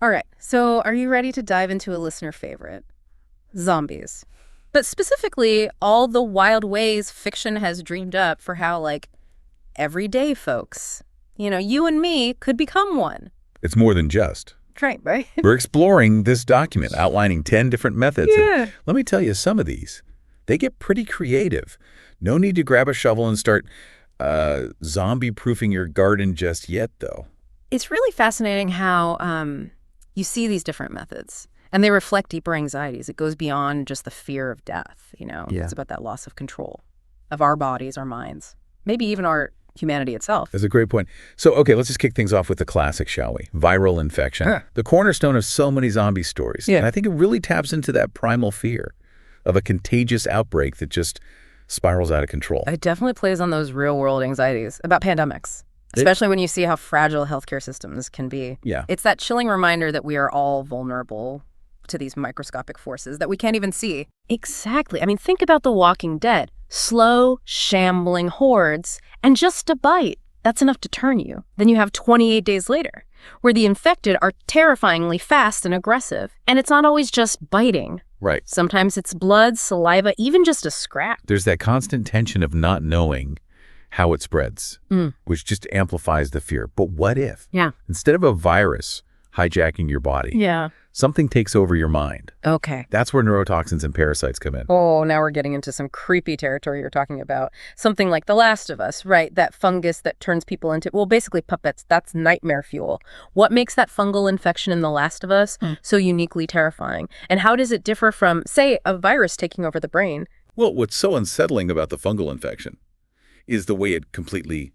All right, so are you ready to dive into a listener favorite? Zombies. But specifically, all the wild ways fiction has dreamed up for how, like, everyday folks, you and me could become one. It's more than just. Right? We're exploring this document, outlining 10 different methods. Yeah. And let me tell you, some of these, they get pretty creative. No need to grab a shovel and start zombie-proofing your garden just yet, though. It's really fascinating how you see these different methods, and they reflect deeper anxieties. It goes beyond just the fear of death, Yeah. It's about that loss of control of our bodies, our minds, maybe even our humanity itself. That's a great point. So, okay, let's just kick things off with the classic, shall we? Viral infection. Huh. The cornerstone of so many zombie stories. Yeah. And I think it really taps into that primal fear of a contagious outbreak that just spirals out of control. It definitely plays on those real-world anxieties about pandemics, especially when you see how fragile healthcare systems can be. Yeah. It's that chilling reminder that we are all vulnerable to these microscopic forces that we can't even see. Exactly. I mean, think about The Walking Dead. Slow, shambling hordes, and just a bite. That's enough to turn you. Then you have 28 days later, where the infected are terrifyingly fast and aggressive. And it's not always just biting. Right. Sometimes it's blood, saliva, even just a scratch. There's that constant tension of not knowing how it spreads, which just amplifies the fear. But what if, Yeah. instead of a virus hijacking your body, Yeah. something takes over your mind? Okay. That's where neurotoxins and parasites come in. Oh, now we're getting into some creepy territory you're talking about. Something like The Last of Us, right? That fungus that turns people into, well, basically puppets. That's nightmare fuel. What makes that fungal infection in The Last of Us so uniquely terrifying? And how does it differ from, say, a virus taking over the brain? Well, what's so unsettling about the fungal infection is the way it completely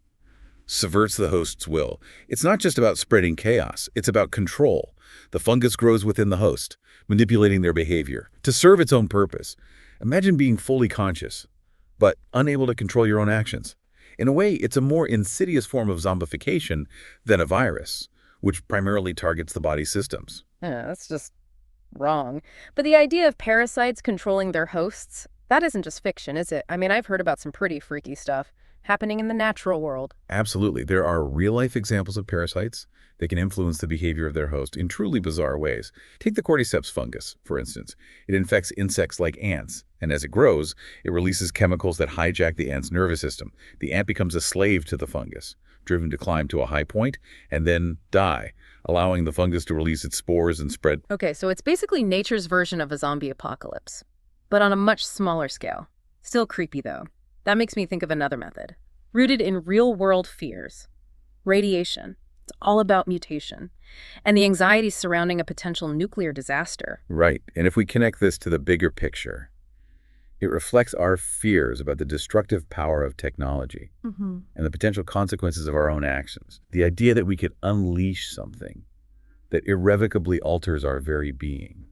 subverts the host's will. It's not just about spreading chaos. It's about control. The fungus grows within the host, manipulating their behavior to serve its own purpose. Imagine being fully conscious, but unable to control your own actions. In a way, it's a more insidious form of zombification than a virus, which primarily targets the body's systems. Yeah, that's just wrong. But the idea of parasites controlling their hosts, that isn't just fiction, is it? I mean, I've heard about some pretty freaky stuff happening in the natural world. Absolutely. There are real-life examples of parasites that can influence the behavior of their host in truly bizarre ways. Take the cordyceps fungus, for instance. It infects insects like ants, and as it grows, it releases chemicals that hijack the ant's nervous system. The ant becomes a slave to the fungus, driven to climb to a high point and then die, allowing the fungus to release its spores and spread. Okay, so it's basically nature's version of a zombie apocalypse, but on a much smaller scale. Still creepy, though. That makes me think of another method, rooted in real-world fears. Radiation. It's all about mutation and the anxiety surrounding a potential nuclear disaster. Right. And if we connect this to the bigger picture, it reflects our fears about the destructive power of technology and the potential consequences of our own actions. The idea that we could unleash something that irrevocably alters our very being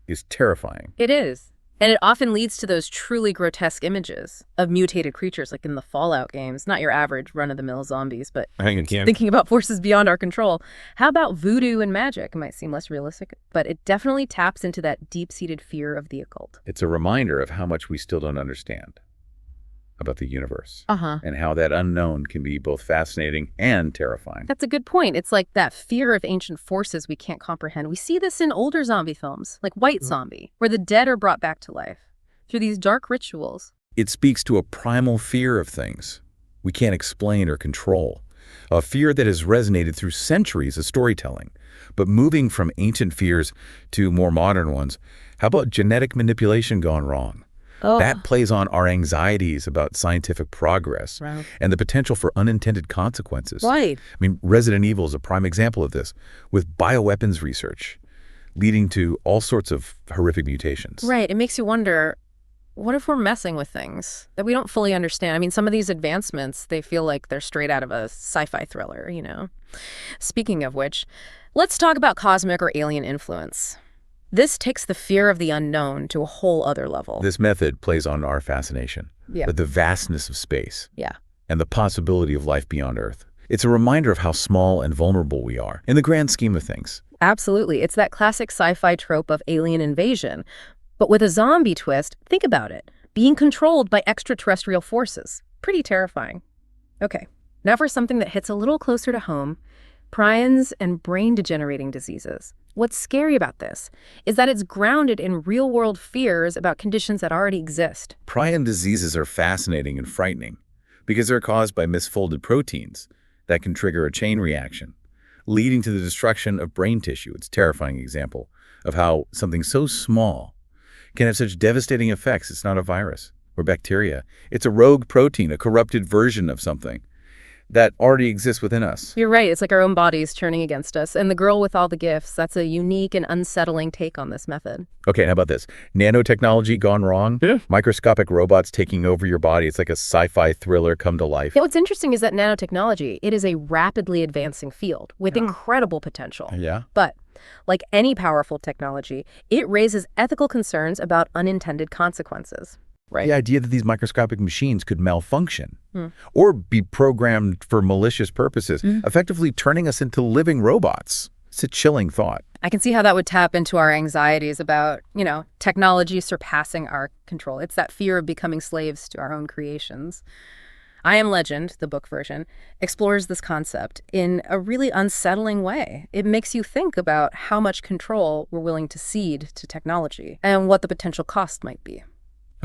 is terrifying. It is. And it often leads to those truly grotesque images of mutated creatures like in the Fallout games. Not your average run-of-the-mill zombies, but thinking about forces beyond our control. How about voodoo and magic? It might seem less realistic, but it definitely taps into that deep-seated fear of the occult. It's a reminder of how much we still don't understand about the universe Uh-huh. and how that unknown can be both fascinating and terrifying. That's a good point. It's like that fear of ancient forces we can't comprehend. We see this in older zombie films, like White Zombie, where the dead are brought back to life through these dark rituals. It speaks to a primal fear of things we can't explain or control, a fear that has resonated through centuries of storytelling. But moving from ancient fears to more modern ones, how about genetic manipulation gone wrong? Oh, That plays on our anxieties about scientific progress right. and the potential for unintended consequences. Right. I mean, Resident Evil is a prime example of this, with bioweapons research leading to all sorts of horrific mutations. Right. It makes you wonder, what if we're messing with things that we don't fully understand? I mean, some of these advancements, they feel like they're straight out of a sci-fi thriller, Speaking of which, let's talk about cosmic or alien influence. This takes the fear of the unknown to a whole other level. This method plays on our fascination Yeah. with the vastness of space Yeah. and the possibility of life beyond Earth. It's a reminder of how small and vulnerable we are in the grand scheme of things. Absolutely. It's that classic sci-fi trope of alien invasion. But with a zombie twist, think about it. Being controlled by extraterrestrial forces. Pretty terrifying. Okay, now for something that hits a little closer to home. prions and brain-degenerating diseases. What's scary about this is that it's grounded in real-world fears about conditions that already exist. Prion diseases are fascinating and frightening because they're caused by misfolded proteins that can trigger a chain reaction, leading to the destruction of brain tissue. It's a terrifying example of how something so small can have such devastating effects. It's not a virus or bacteria. It's a rogue protein, a corrupted version of something that already exists within us. You're right. It's like our own bodies turning against us. And the girl with all the gifts, that's a unique and unsettling take on this method. Okay, how about this? Nanotechnology gone wrong? Yeah. Microscopic robots taking over your body. It's like a sci-fi thriller come to life. Yeah, what's interesting is that nanotechnology, it is a rapidly advancing field with incredible potential. Yeah? But like any powerful technology, it raises ethical concerns about unintended consequences. Right. The idea that these microscopic machines could malfunction or be programmed for malicious purposes, effectively turning us into living robots. It's a chilling thought. I can see how that would tap into our anxieties about, technology surpassing our control. It's that fear of becoming slaves to our own creations. I Am Legend, the book version, explores this concept in a really unsettling way. It makes you think about how much control we're willing to cede to technology and what the potential cost might be.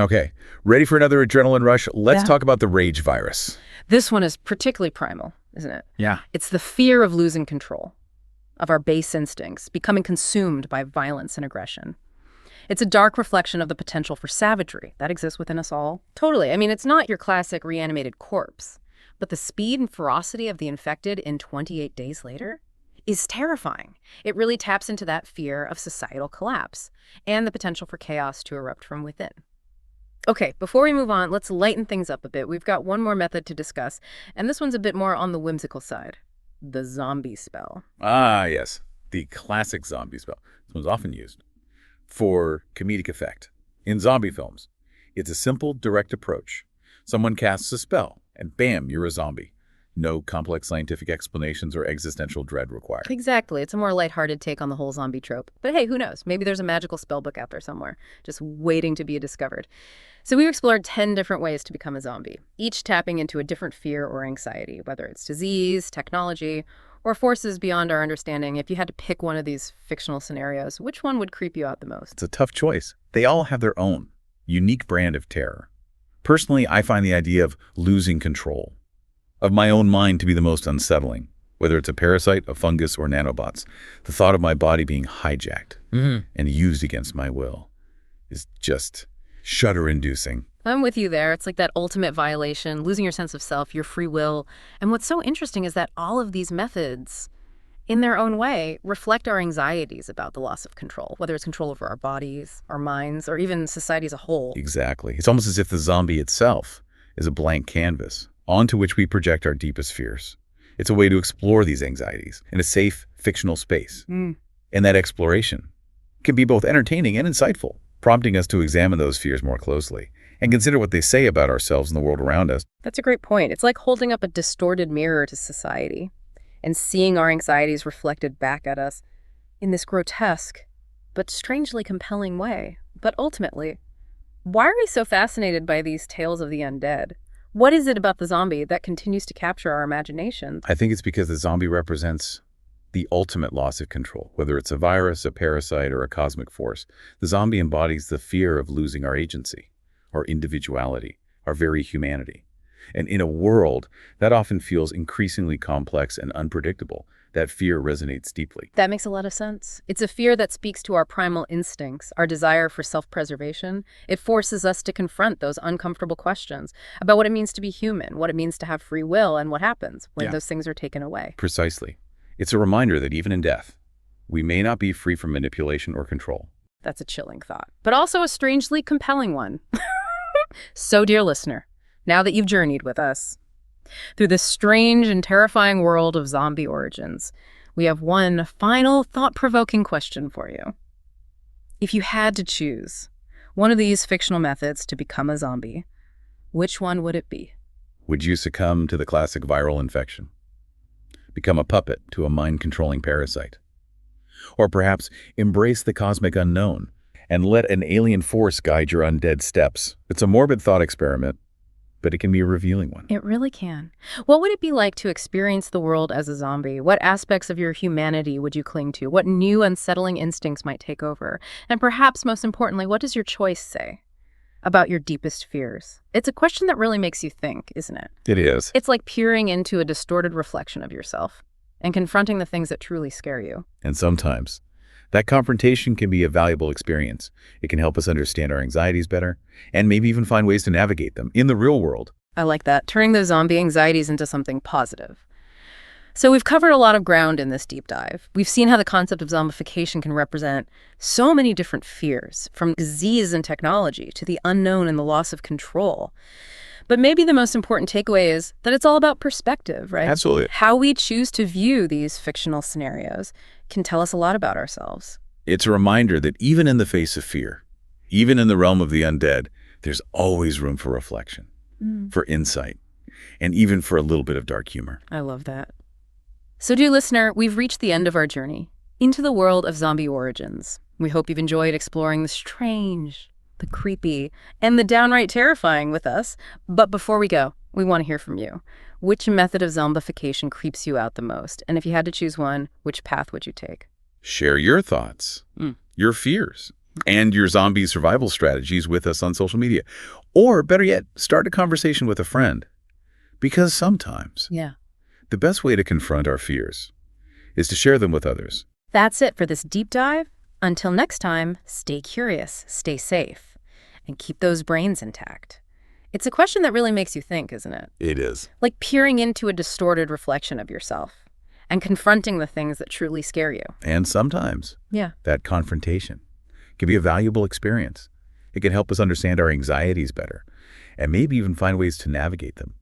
Okay, ready for another adrenaline rush? Let's talk about the rage virus. This one is particularly primal, isn't it? Yeah. It's the fear of losing control, of our base instincts, becoming consumed by violence and aggression. It's a dark reflection of the potential for savagery that exists within us all. Totally. I mean, it's not your classic reanimated corpse, but the speed and ferocity of the infected in 28 days later is terrifying. It really taps into that fear of societal collapse and the potential for chaos to erupt from within. Okay, before we move on, let's lighten things up a bit. We've got one more method to discuss, and this one's a bit more on the whimsical side. The zombie spell. Ah, yes. The classic zombie spell. This one's often used for comedic effect. In zombie films, it's a simple, direct approach. Someone casts a spell, and bam, you're a zombie. No complex scientific explanations or existential dread required. Exactly. It's a more lighthearted take on the whole zombie trope. But hey, who knows? Maybe there's a magical spell book out there somewhere, just waiting to be discovered. So we explored 10 different ways to become a zombie, each tapping into a different fear or anxiety, whether it's disease, technology, or forces beyond our understanding. If you had to pick one of these fictional scenarios, which one would creep you out the most? It's a tough choice. They all have their own unique brand of terror. Personally, I find the idea of losing control of my own mind to be the most unsettling, whether it's a parasite, a fungus, or nanobots. The thought of my body being hijacked and used against my will is just shudder-inducing. I'm with you there. It's like that ultimate violation, losing your sense of self, your free will. And what's so interesting is that all of these methods, in their own way, reflect our anxieties about the loss of control, whether it's control over our bodies, our minds, or even society as a whole. Exactly. It's almost as if the zombie itself is a blank canvas onto which we project our deepest fears. It's a way to explore these anxieties in a safe, fictional space. And that exploration can be both entertaining and insightful, prompting us to examine those fears more closely and consider what they say about ourselves and the world around us. That's a great point. It's like holding up a distorted mirror to society and seeing our anxieties reflected back at us in this grotesque but strangely compelling way. But ultimately, why are we so fascinated by these tales of the undead? What is it about the zombie that continues to capture our imaginations? I think it's because the zombie represents the ultimate loss of control. Whether it's a virus, a parasite, or a cosmic force, the zombie embodies the fear of losing our agency, our individuality, our very humanity. And in a world that often feels increasingly complex and unpredictable, that fear resonates deeply. That makes a lot of sense. It's a fear that speaks to our primal instincts, our desire for self-preservation. It forces us to confront those uncomfortable questions about what it means to be human, what it means to have free will, and what happens when those things are taken away. Precisely. It's a reminder that even in death, we may not be free from manipulation or control. That's a chilling thought, but also a strangely compelling one. So, dear listener, now that you've journeyed with us through this strange and terrifying world of zombie origins, we have one final thought-provoking question for you. If you had to choose one of these fictional methods to become a zombie, which one would it be? Would you succumb to the classic viral infection? Become a puppet to a mind-controlling parasite? Or perhaps embrace the cosmic unknown and let an alien force guide your undead steps? It's a morbid thought experiment, but it can be a revealing one. It really can. What would it be like to experience the world as a zombie? What aspects of your humanity would you cling to? What new unsettling instincts might take over? And perhaps most importantly, what does your choice say about your deepest fears? It's a question that really makes you think, isn't it? It is. It's like peering into a distorted reflection of yourself and confronting the things that truly scare you. And sometimes that confrontation can be a valuable experience. It can help us understand our anxieties better and maybe even find ways to navigate them in the real world. I like that, turning those zombie anxieties into something positive. So we've covered a lot of ground in this deep dive. We've seen how the concept of zombification can represent so many different fears, from disease and technology to the unknown and the loss of control. But maybe the most important takeaway is that it's all about perspective, right? Absolutely. How we choose to view these fictional scenarios can tell us a lot about ourselves. It's a reminder that even in the face of fear, even in the realm of the undead, there's always room for reflection, for insight, and even for a little bit of dark humor. I love that. So, dear listener, we've reached the end of our journey into the world of zombie origins. We hope you've enjoyed exploring the strange, the creepy, and the downright terrifying with us. But before we go, we want to hear from you. Which method of zombification creeps you out the most? And if you had to choose one, which path would you take? Share your thoughts, your fears, and your zombie survival strategies with us on social media. Or better yet, start a conversation with a friend. Because sometimes the best way to confront our fears is to share them with others. That's it for this deep dive. Until next time, stay curious, stay safe, and keep those brains intact. It's a question that really makes you think, isn't it? It is. Like peering into a distorted reflection of yourself and confronting the things that truly scare you. And sometimes that confrontation can be a valuable experience. It can help us understand our anxieties better and maybe even find ways to navigate them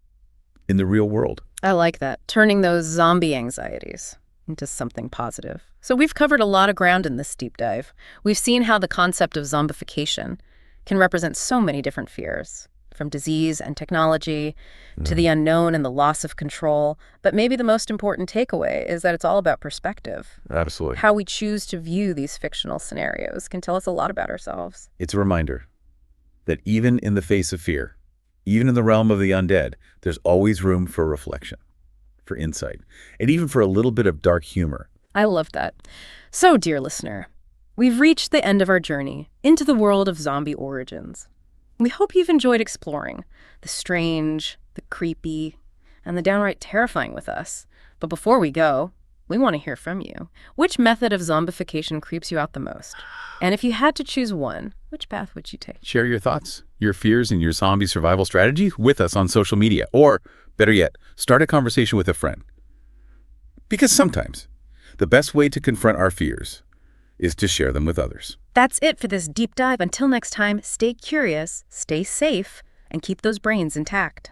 in the real world. I like that, turning those zombie anxieties into something positive. So we've covered a lot of ground in this deep dive. We've seen how the concept of zombification can represent so many different fears, from disease and technology to the unknown and the loss of control. But maybe the most important takeaway is that it's all about perspective. Absolutely. How we choose to view these fictional scenarios can tell us a lot about ourselves. It's a reminder that even in the face of fear, even in the realm of the undead, there's always room for reflection, for insight, and even for a little bit of dark humor. I love that. So, dear listener, we've reached the end of our journey into the world of zombie origins. We hope you've enjoyed exploring the strange, the creepy, and the downright terrifying with us. But before we go, we want to hear from you. Which method of zombification creeps you out the most? And if you had to choose one, which path would you take? Share your thoughts, your fears, and your zombie survival strategy with us on social media. Or, better yet, start a conversation with a friend. Because sometimes the best way to confront our fears is to share them with others. That's it for this deep dive. Until next time, stay curious, stay safe, and keep those brains intact.